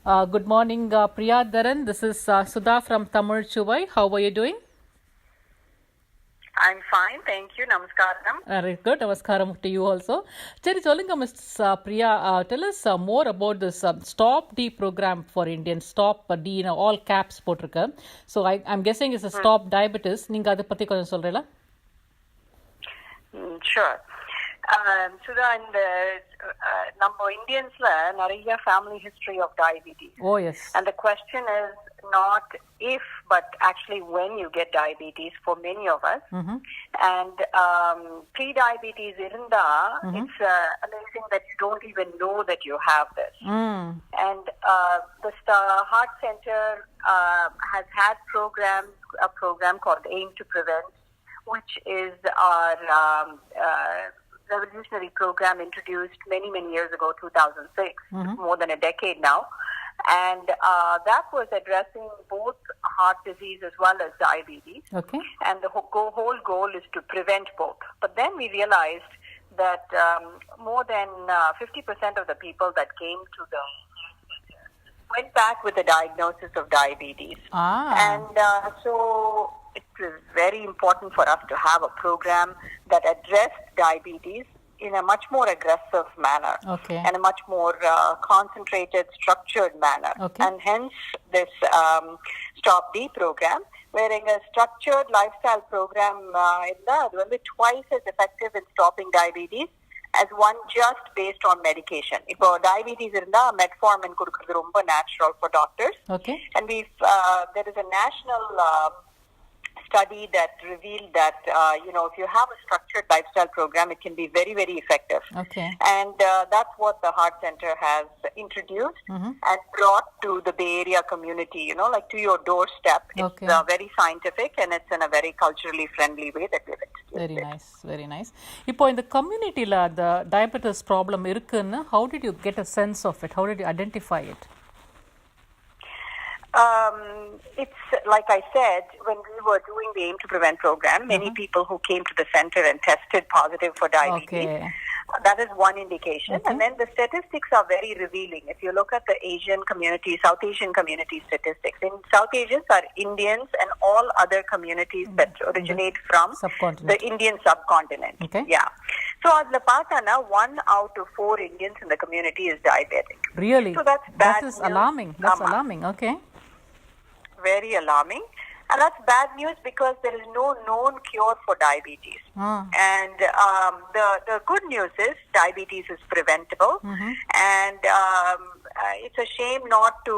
Good morning, Priya Dharan. This is Sudha from Tamizh Suvai. How are you doing? I'm fine, thank you. Namaskaram. Very good. Namaskaram to you also. Seri solunga Ms. Priya, tell us more about this Stop D program for Indians. Stop D in all caps போட்டிருக்கு. So I'm guessing it's a Stop Diabetes. நீங்க அதை பத்தி கொஞ்சம் சொல்றீங்களா? Sure. Sudha, in the number Indians nariya family history of diabetes. Oh yes. And the question is not if, but actually when you get diabetes for many of us. And pre-diabetes irunda, it's amazing that you don't even know that you have this. And the Heart Center has had a program called Aim to Prevent, which is our revolutionary program introduced many years ago, 2006, more than a decade now. And that was addressing both heart disease as well as diabetes. Okay. And the whole goal is to prevent both. But then we realized that more than 50% of the people that came to the went back with the diagnosis of diabetes. And so it was very important for us to have a program that addressed diabetes in a much more aggressive manner, and a much more concentrated, structured manner. And hence this Stop D program, wherein a structured lifestyle program is twice as effective in stopping diabetes as one just based on medication. If diabetes is metformin kudukkuradhu romba natural for doctors. And there is a national study that revealed that if you have a structured lifestyle program, it can be very effective. And that's what the Heart Center has introduced and brought to the Bay Area community, like to your doorstep. It's very scientific and it's in a very culturally friendly way that we've introduced. Very nice. இப்போ இந்த communityல the diabetes problem இருக்குன்னு, how did you get a sense of it? How did you identify it? It's like I said, when we were doing the Aim to Prevent program, many people who came to the center and tested positive for diabetes. That is one indication. And then the statistics are very revealing. If you look at the Asian community, South Asian community statistics, in South Asians are Indians and all other communities that originate from the Indian subcontinent. So adla paatana 1 out of 4 Indians in the community is diabetic. Really? So that's bad. That is alarming. That's alarming. Very alarming. And that's bad news because there is no known cure for diabetes. And the good news is diabetes is preventable. And it's a shame not to,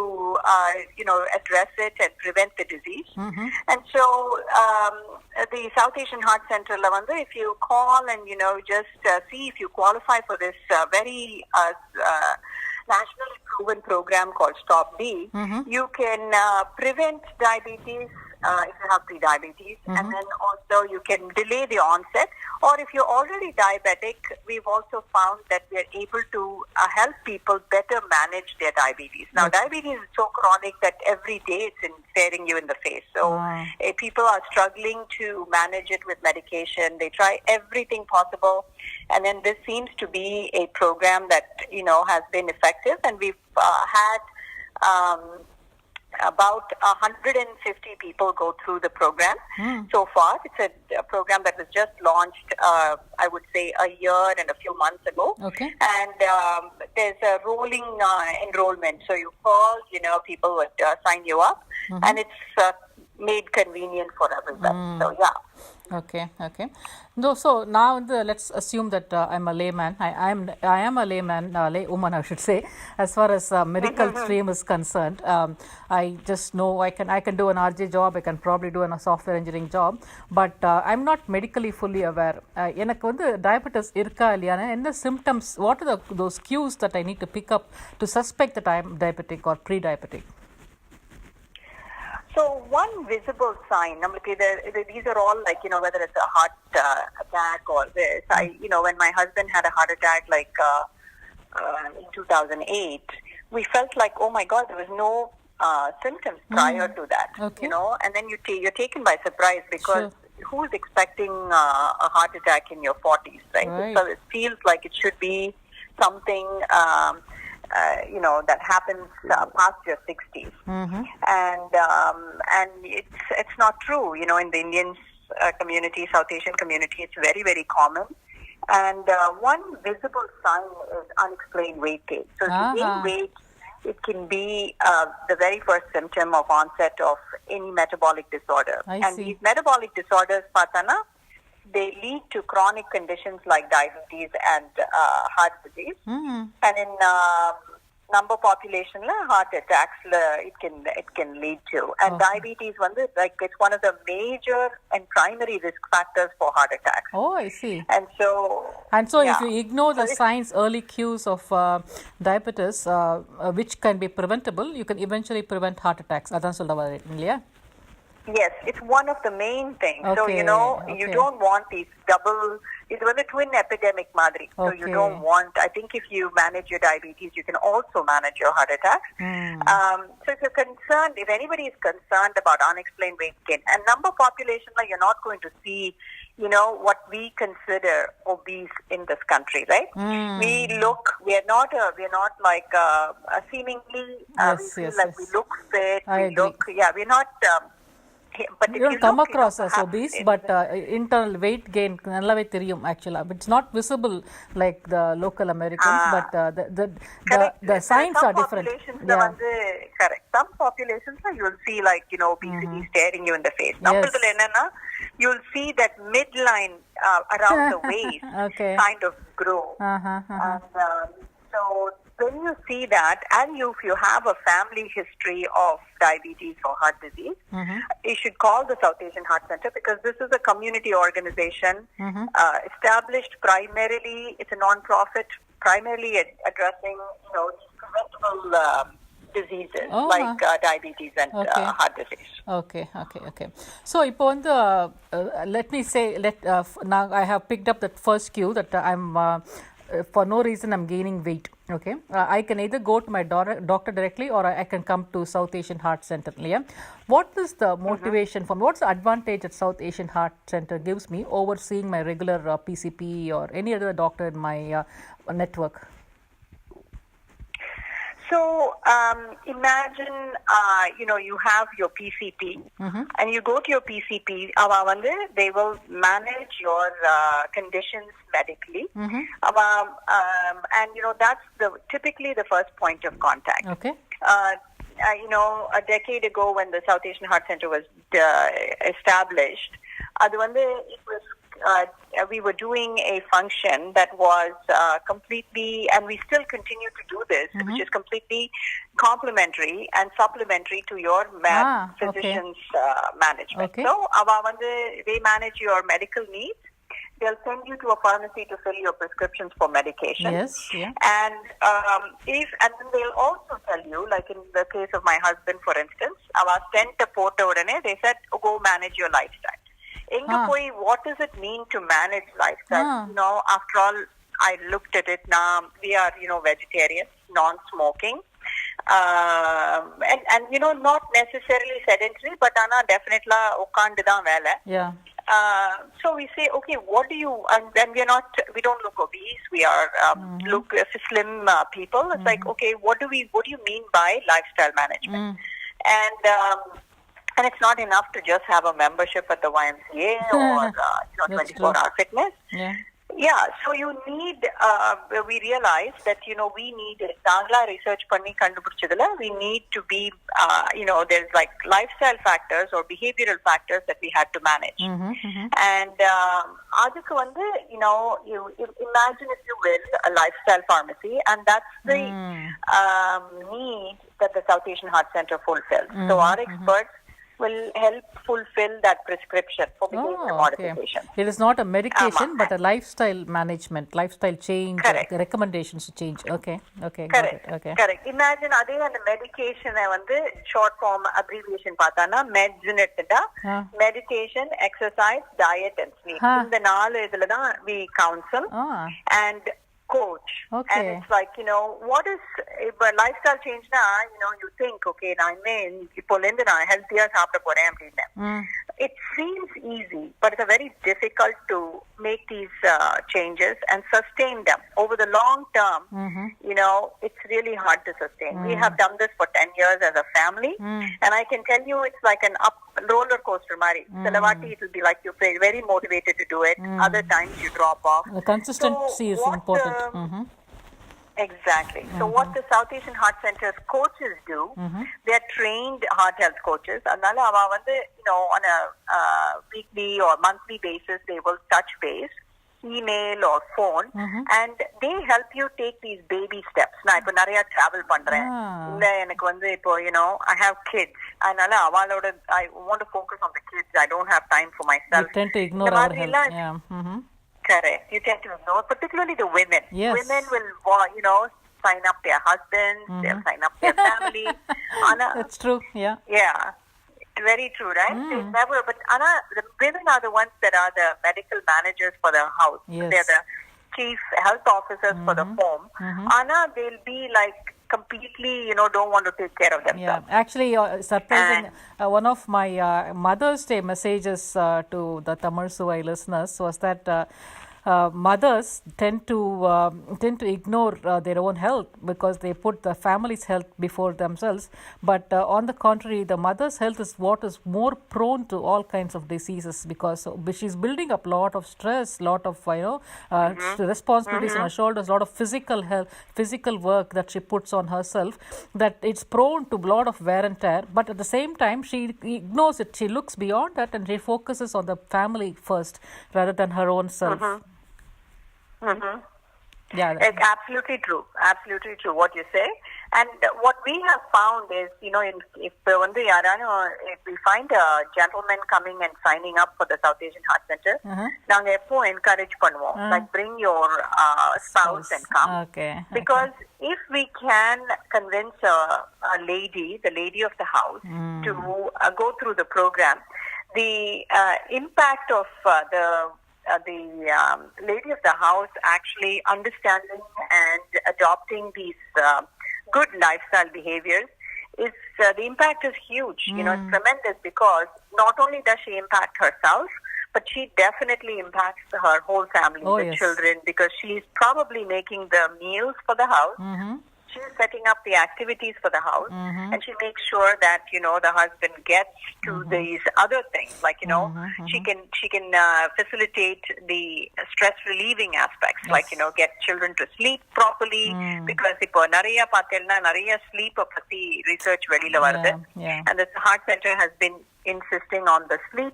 address it and prevent the disease. And so the South Asian Heart Center, if you call and, just see if you qualify for this very nationally proven program called Stop D, you can prevent diabetes if you have pre-diabetes, and then also you can delay the onset. Or if you're already diabetic, we've also found that we are able to help people better manage their diabetes. Now, diabetes is so chronic that every day it's staring you in the face. So if people are struggling to manage it with medication, they try everything possible. And then this seems to be a program that, has been effective. And we've had about 150 people go through the program so far. It's a program that was just launched, I would say, a year and a few months ago. And there's a rolling enrollment. So you call, people would sign you up, and it's made convenient for everyone. So, Okay. No, so now let's assume that I'm a layman. I am a layman, laywoman, I should say, as far as medical stream is concerned. I just know I can do an RJ job. I can probably do a software engineering job, but I'm not medically fully aware. எனக்கு வந்து diabetes இருக்கா இல்லையானா என்ன symptoms? What are those cues that I need to pick up to suspect that I'm diabetic or pre-diabetic? So one visible sign, these are all like, whether it's a heart attack or this. When my husband had a heart attack in 2008, we felt like, oh my God, there was no symptoms prior to that, and then you're taken by surprise because who's expecting a heart attack in your 40s, right? So it feels like it should be something that happens past your 60s. And it's not true. In the Indian community, South Asian community, it's very, very common. And one visible sign is unexplained weight gain. So if you gain weight, it can be the very first symptom of onset of any metabolic disorder. And these metabolic disorders, Patana, they lead to chronic conditions like diabetes and heart disease. And in number population, heart attacks, it can lead to. And diabetes, it's one of the major and primary risk factors for heart attacks. Oh, I see. And so if you ignore the signs, early cues of diabetes, which can be preventable, you can eventually prevent heart attacks. Adan solra vareenga. Yes, it's one of the main things. So, you don't want these it's a twin epidemic madri. So you don't want, I think if you manage your diabetes, you can also manage your heart attacks. So if you're concerned, if anybody is concerned about unexplained weight gain, and number population, you're not going to see, what we consider obese in this country, right? We are not like seemingly, we look fit, we're not... but you don't come across as obese, but internal weight gain nallave theriyum actually. It's not visible like the local Americans, but the signs are different. Correct. Some populations you'll see obesity staring you in the face. You'll see that midline around the waist kind of grow. So when you see that, and if you have a family history of diabetes or heart disease, you should call the South Asian Heart Center, because this is a community organization established primarily, it's a non-profit, primarily addressing preventable diseases like diabetes and heart disease. Okay. So, let me say, now I have picked up that first cue that I'm for no reason I'm gaining weight. Okay, I can either go to my doctor directly, or I can come to South Asian Heart Center. Yeah, what is the motivation for me? What's the advantage that South Asian Heart Center gives me over seeing my regular PCP or any other doctor in my network? So imagine, you have your PCP, and you go to your PCP. They will manage your conditions medically, and that's typically the first point of contact. Okay. A decade ago, when the South Asian Heart Center was established, we were doing a function that was completely, and we still continue to do this, which is completely complementary and supplementary to your physician's management. Okay. So, they manage your medical needs. They'll send you to a pharmacy to fill your prescriptions for medication. Yes, yeah. And then they'll also tell you, like in the case of my husband, for instance, they said, go manage your lifestyle. What does it mean to manage lifestyle? After all, I looked at it now. We are, vegetarians, non-smoking, and not necessarily sedentary, but definitely ukkandu vela. Yeah. So we say, okay, what do you? And then we don't look obese. We are look slim people. It's like, okay, what do you mean by lifestyle management? And it's not enough to just have a membership at the YMCA or 24-hour fitness. Yeah, so you need, we realized that, we need, Dangla research panni kandupidichadula, we need to be, there's like lifestyle factors or behavioral factors that we had to manage. And adukku you imagine, if you will, a lifestyle pharmacy, and that's the need that the South Asian Heart Center fulfills. So our experts will help fulfill that prescription for behavior modification. It is not a medication, but a lifestyle management, lifestyle change, recommendations to change. Okay. Correct. Correct. Imagine adhe and medication short form abbreviation pathana meds meditation, exercise, diet and sleep. In the naal idhula da we counsel and coach. And it's like, what is lifestyle change na, you think, okay, healthier it seems easy, but it's a very difficult to make these changes and sustain them over the long term, it's really hard to sustain. We have done this for 10 years as a family, and I can tell you it's like an up roller coaster, Mari. Salavati, it will be like you feel very motivated to do it. Other times you drop off. The consistency is important. Exactly. So what the South Asian Heart Center's coaches do, they are trained heart health coaches. Adnala ava vandu, on a weekly or monthly basis, they will touch base, email or phone, and they help you take these baby steps. Na ipo nariya travel pandren. Illa enakku vandu ipo I have kids. Adnala avaloda I want to focus on the kids. I don't have time for myself. You tend to ignore our health. Yeah. Correct. You tend to ignore, particularly the women. Yes. Women will, sign up their husbands, they'll sign up their family. That's true, yeah. Yeah. Very true, right? They never, but the women are the ones that are the medical managers for the house. Yes. They're the chief health officers for the home. They'll be like completely, don't want to take care of themselves. Yeah, actually, surprising, one of my Mother's Day messages to the Tamizh Suvai listeners was that mothers tend to ignore their own health because they put the family's health before themselves. But on the contrary, the mother's health is what is more prone to all kinds of diseases because she's building up a lot of stress, lot of responsibilities on her shoulders, a lot of physical work that she puts on herself. That it's prone to a lot of wear and tear. But at the same time, she ignores it. She looks beyond that and she focuses on the family first rather than her own self. Yeah, it's absolutely true. Absolutely true what you say. And what we have found is, if we find a gentleman coming and signing up for the South Asian Heart Center, naanga eppo encourage pannuvom, like bring your spouse and come. Okay. Because if we can convince a lady, the lady of the house, to go through the program, the impact of the lady of the house actually understanding and adopting these good lifestyle behaviors is the impact is huge. It's tremendous because not only does she impact herself, but she definitely impacts her whole family, the children, because she's probably making the meals for the house. She's setting up the activities for the house, and she makes sure that the husband gets to these other things, like she can facilitate the stress relieving aspects, like get children to sleep properly, because ipo nariya paathelna nariya sleep patti research velila varudhu, and the heart center has been insisting on the sleep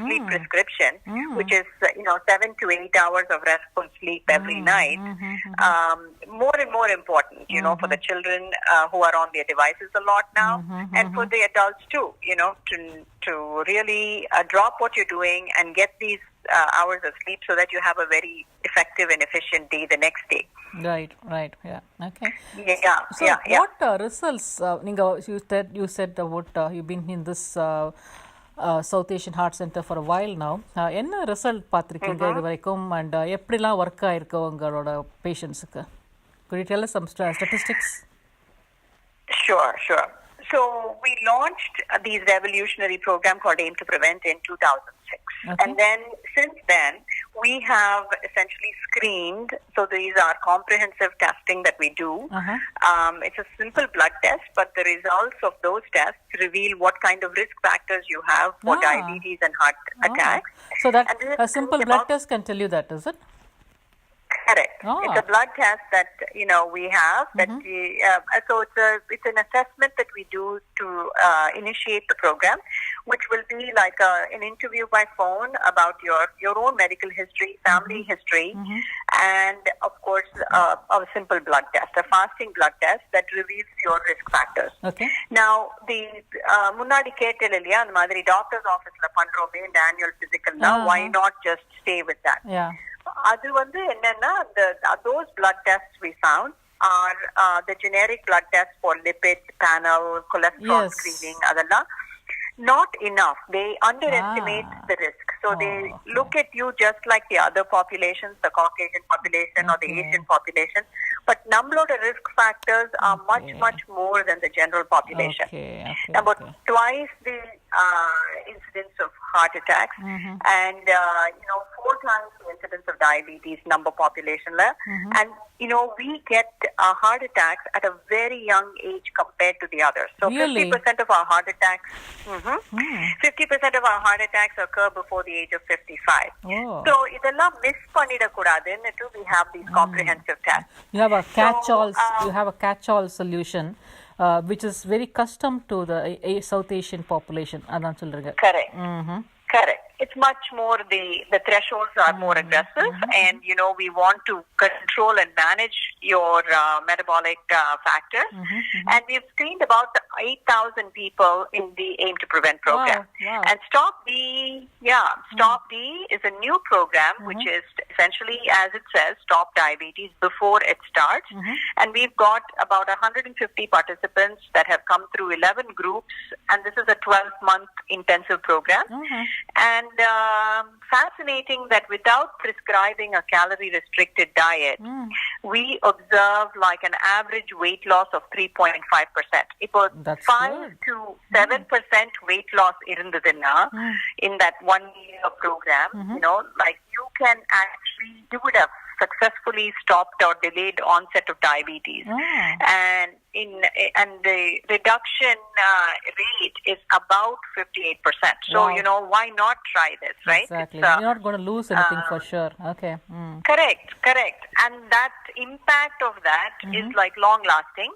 sleep prescription, which is 7 to 8 hours of restful sleep every night. More and more important, for the children who are on their devices a lot now, and for the adults too, to really drop what you're doing and get these hours of sleep so that you have a very effective and efficient day the next day. Right, yeah, okay. So Yeah. what results, you said about you've been in this South Asian Heart Center for a while now. என்ன result பார்த்துருக்கீங்க இது வரைக்கும் and எப்படிலாம் work ஆயிருக்கு உங்களோட பேஷண்ட்ஸுக்கு? Could you tell us some statistics? Sure. So we launched these revolutionary program called Aim to Prevent in 2006. Okay. And then since then, we have essentially screened. So these are comprehensive testing that we do. It's a simple blood test, but the results of those tests reveal what kind of risk factors you have for diabetes and heart attacks. So that a simple blood test can tell you that, is it? Correct. It's a blood test that we have. That so it's an assessment that we do to initiate the program, which will be like an interview by phone about your own medical history, family history, and of course a simple blood test, a fasting blood test that reveals your risk factors. Okay. Now the முன்னாடி கேட்டலையா அந்த மாதிரி doctors ஆபீஸ்ல பண்றோமே இந்த annual physical, why not just stay with that? Yeah. அது வந்து என்னன்னா those blood tests we found are the generic blood tests for lipid panel, cholesterol screening, அதெல்லாம் not enough. They underestimate the risk. So they look at you just like the other populations, the Caucasian population or the Asian population. But நம்மளோட risk factors are much more than the general population. Okay. About twice the incidence of heart attacks, and 4 times the incidence of diabetes number population level. And we get heart attacks at a very young age compared to the others. So Really? 50% of our heart attacks, 50% of our heart attacks occur before the age of 55. Oh. So idella miss pannida koodadunnittu we have these comprehensive tests. You have a catch-all. So, You have a catch-all solution, which is very custom to the South Asian population. அதான் சொல்றீங்க. Correct. Correct. It's much more, the thresholds are more aggressive, and we want to control and manage your metabolic factors. And we've screened about 8,000 people in the Aim to Prevent program. Wow. And Stop D is a new program which is essentially, as it says, stop diabetes before it starts. And we've got about 150 participants that have come through 11 groups, and this is a 12-month intensive program. And fascinating that without prescribing a calorie-restricted diet, we observe like an average weight loss of 3.5%. It was That's 5 good. to 7% weight loss in that 1 year program. Like you would have successfully stopped or delayed onset of diabetes. And the reduction rate is about 58%. So, Wow. why not try this, right? Exactly. You're not going to lose anything for sure. Okay. Correct. And that impact of that is like long lasting.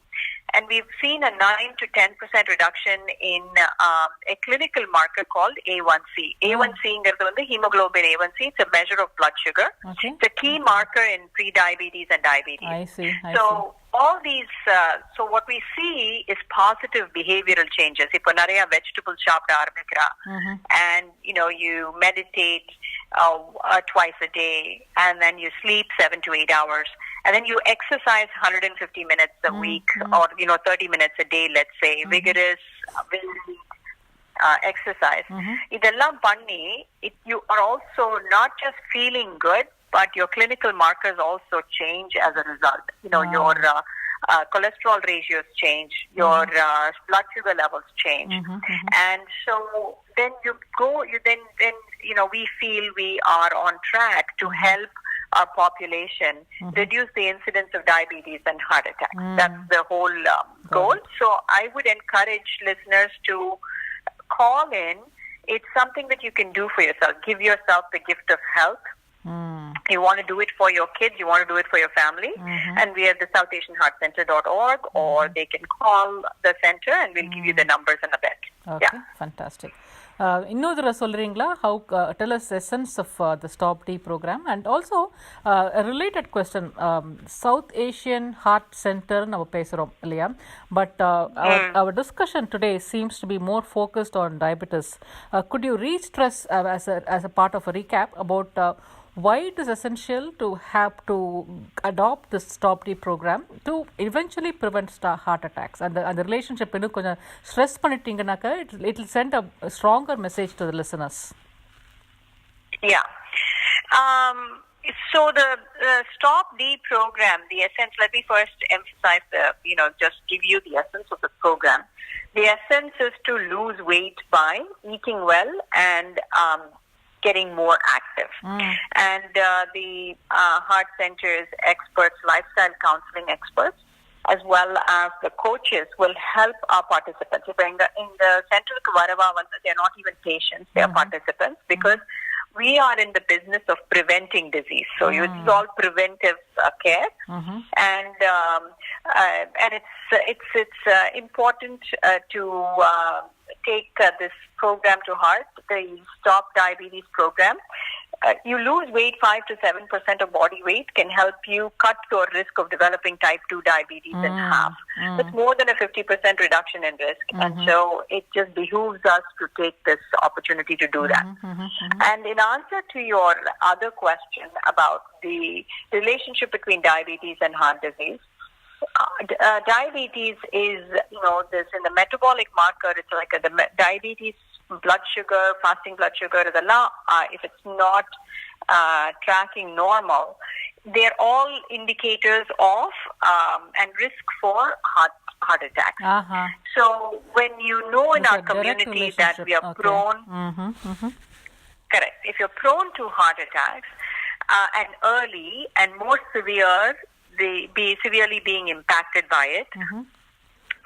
And we've seen a 9 to 10% reduction in a clinical marker called A1C. A1C is the hemoglobin A1C. It's a measure of blood sugar. Okay. It's a key marker in pre-diabetes and diabetes. I see. All these, so what we see is positive behavioral changes. Ipo nariya vegetables சாப்பிட ஆரம்பிக்கிறா, and you meditate twice a day, and then you sleep 7 to 8 hours, and then you exercise 150 minutes a week, or 30 minutes a day, let's say, vigorous exercise. Idellam panni, you are also not just feeling good, but your clinical markers also change as a result. Your cholesterol ratios change, your blood sugar levels change, and so then we feel we are on track to help our population reduce the incidence of diabetes and heart attack. That's the whole goal. So I would encourage listeners to call in. It's something that you can do for yourself. Give yourself the gift of health. You want to do it for your kids, you want to do it for your family, and we are the southasianheartcenter.org, or they can call the center and we'll give you the numbers in a bit. Okay, fantastic. இன்னொரு சொல்றீங்களா, how tell us the essence of the Stop D program, and also a related question, South Asian Heart Center நம்ம பேசுறோம் இல்லையா, but our discussion today seems to be more focused on diabetes. Could you re-stress as a part of a recap about why it is essential to have to adopt this Stop D program to eventually prevent heart attacks, and the relationship இன்னும் கொஞ்சம் stress பண்ணிட்டீங்கன்னாக்க it will send a stronger message to the listeners. So the Stop D program, the essence, let me first emphasize just give you the essence of the program. The essence is to lose weight by eating well and getting more active. And the heart center's experts, lifestyle counseling experts, as well as the coaches will help our participants. In the center, they're not even patients, they're participants, because we are in the business of preventing disease. So it's all preventive care, and it's important to take this program to heart, the Stop Diabetes program. You lose weight 5 to 7% of body weight can help you cut your risk of developing type 2 diabetes in half. It's more than a 50% reduction in risk, and so it just behooves us to take this opportunity to do that. And in answer to your other question about the relationship between diabetes and heart disease, diabetes is, this in the metabolic marker, it's like the diabetes, blood sugar, fasting blood sugar, if it's not tracking normal, they're all indicators of and risk for heart heart attacks. Uh-huh. So when you know in There's our a direct community that we are relationship. Okay. prone, correct, if you're prone to heart attacks and early and more severe, be severely being impacted by it,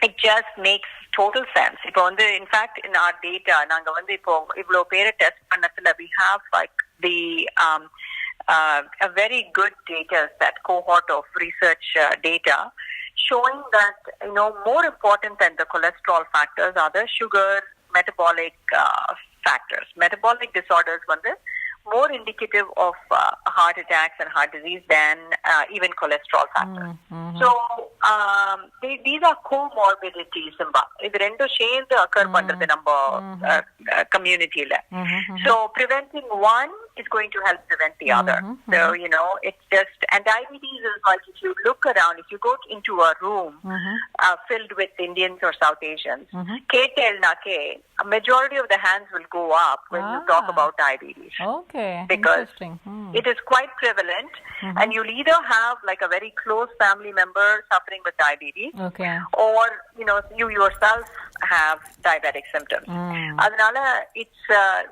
it just makes total sense. In fact, in our data, we have like the a very good data set cohort of research data showing that more important than the cholesterol factors are the sugar metabolic factors. Metabolic disorders more indicative of heart attacks and heart disease than even cholesterol factors. So these are comorbidities. Idu rendu சேர்ந்து occur பண்றது நம்ம community la. So preventing one is going to help prevent the other. So it's just, and diabetes is like, if you look around, if you go into a room filled with Indians or South Asians, a majority of the hands will go up when you talk about diabetes. Okay, because interesting. It is quite prevalent, and you'll either have like a very close family member suffering with diabetes, or you yourself have diabetic symptoms. Adanala,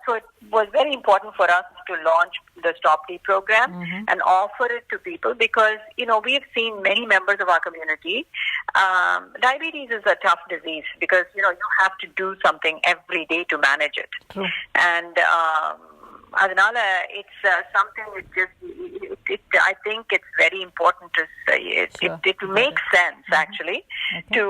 so it was very important for us to launch the Stop D program and offer it to people because we have seen many members of our community. Diabetes is a tough disease because you have to do something every day to manage it. True. And Adanala, it's something I think it's very important to say. It makes sense actually to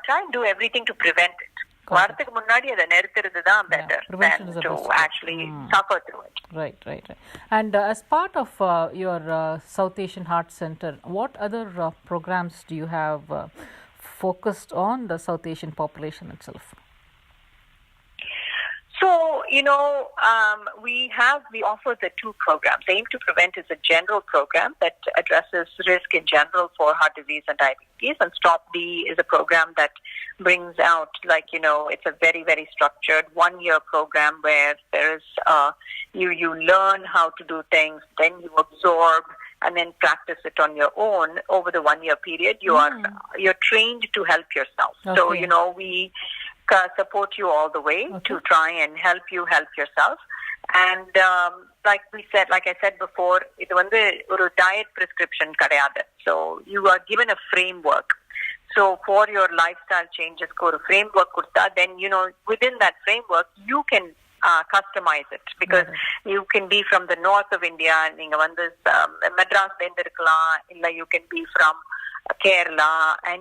try and do everything to prevent it. Varthukku munnadi adha nirthirudhu dhaan better than to actually suffer through it. Right. And as part of your South Asian Heart Center, what other programs do you have focused on the South Asian population itself? So, we offer the two programs. Aim to Prevent is a general program that addresses risk in general for heart disease and diabetes. And Stop D is a program that brings out, it's a very, very structured 1-year program where there is, you learn how to do things, then you absorb, and then practice it on your own over the 1-year period. You're trained to help yourself. Okay. So, we support you all the way to try and help you help yourself. And like I said before, இது ஒரு diet prescription கிடையாது. So you are given a framework. So for your lifestyle changes, ஒரு framework கொடுத்தா, then within that framework you can customize it because you can be from the north of India, நீங்க மெட்ராஸ்ல இருந்து இருக்கலாம், இல்ல you can be from Kerala, and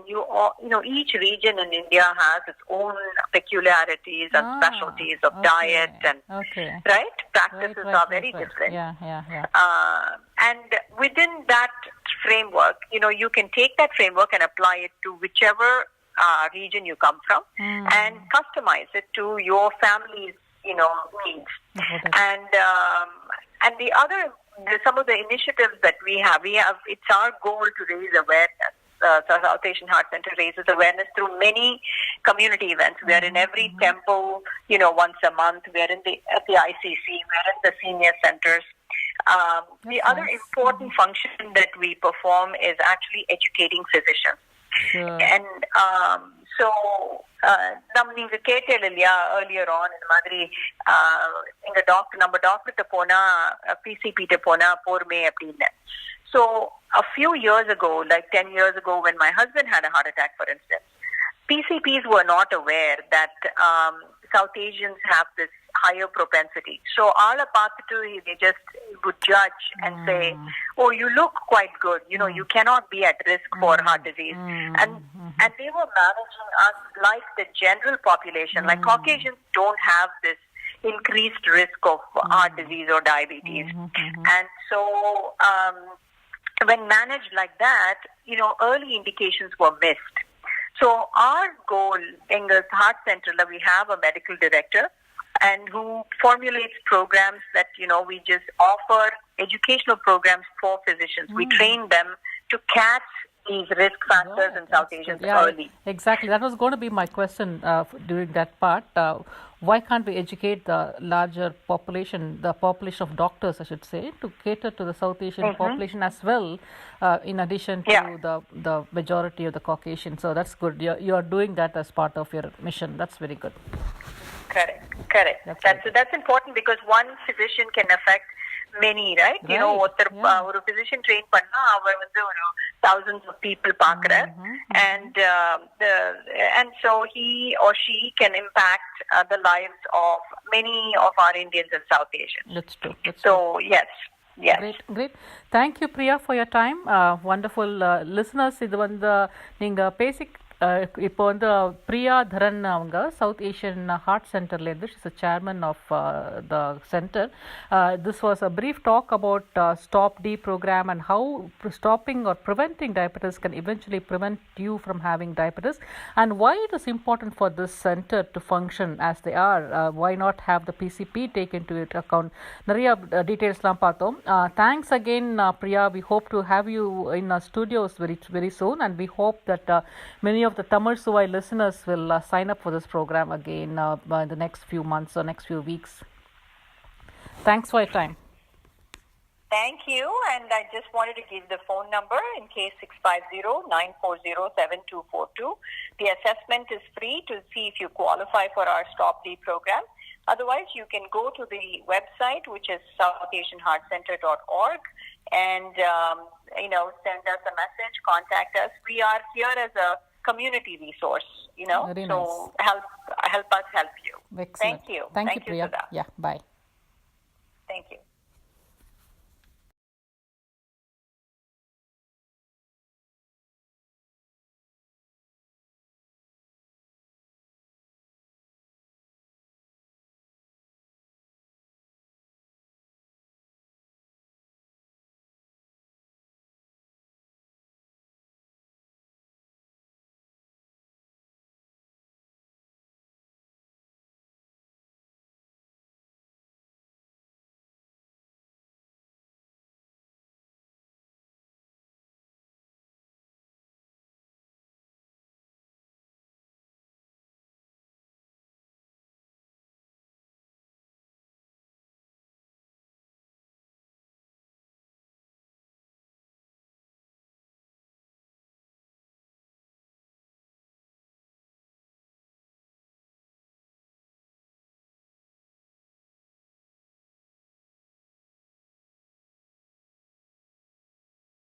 each region in India has its own peculiarities and specialties of diet and right practices are very different. And within that framework, you can take that framework and apply it to whichever region you come from and customize it to your family's needs. And the other, some of the initiatives that we have, it's our goal to raise awareness. South Asian Heart Center raises awareness through many community events. We are in every temple, once a month. We are at the ICC. We are in the senior centers. The other important function that we perform is actually educating physicians. And so நீங்க கேட்டேன் இல்லையா earlier on இந்த மாதிரி நம்ம டாக்டர்கிட்ட போனா PCP போனா போருமே அப்படின்னு. So a few years ago, like 10 years ago, when my husband had a heart attack, for instance, PCPs were not aware that South Asians have this higher propensity. So all they just would judge and say, oh, you look quite good. You cannot be at risk for heart disease. And they were managing us like the general population. Like Caucasians don't have this increased risk of heart disease or diabetes. And so when managed like that, early indications were missed. So our goal in the Heart Center, we have a medical director and who formulates programs that, we just offer educational programs for physicians. We train them to catch these risk factors in South Asians early. Exactly. That was going to be my question during that part. Why can't we educate the larger population, the population of doctors, I should say, to cater to the South Asian population as well, in addition to the majority of the Caucasian? So that's good. You are doing that as part of your mission. That's very good. Correct. That's important because one physician can affect many, right? You know, ஒரு physician train பண்ணா அவர் வந்து ஒரு thousands of people பார்க்கறார், and so he or she can impact the lives of many of our Indians and South Asians. That's true. So yes. Great. Thank you, Priya, for your time. Wonderful listeners. இது வந்து நீங்க பேசிக் இப்போ வந்து பிரியா தரன் அவங்க South Asian heart சென்டர்லேருந்து she's a chairman of the centre. This was a brief talk about Stop D program and how stopping or preventing diabetes can eventually prevent you from having diabetes, and why it is important for this center to function as they are. Why not have the PCP take into account? நிறைய டீட்டெயில்ஸ்லாம் பார்த்தோம். Thanks again, Priya. We hope to have you in our studios very soon, and we hope that many of the Tamizh Suvai listeners will sign up for this program again in the next few months or next few weeks. Thanks for your time. Thank you, and I just wanted to give the phone number in case 650-940-7242. The assessment is free to see if you qualify for our Stop D program. Otherwise, you can go to the website, which is southasianheartcenter.org, and send us a message, contact us. We are here as a community resource, Very so nice. help us help you. Excellent. Thank you. Thank you, Priya. For that. Yeah, bye. Thank you.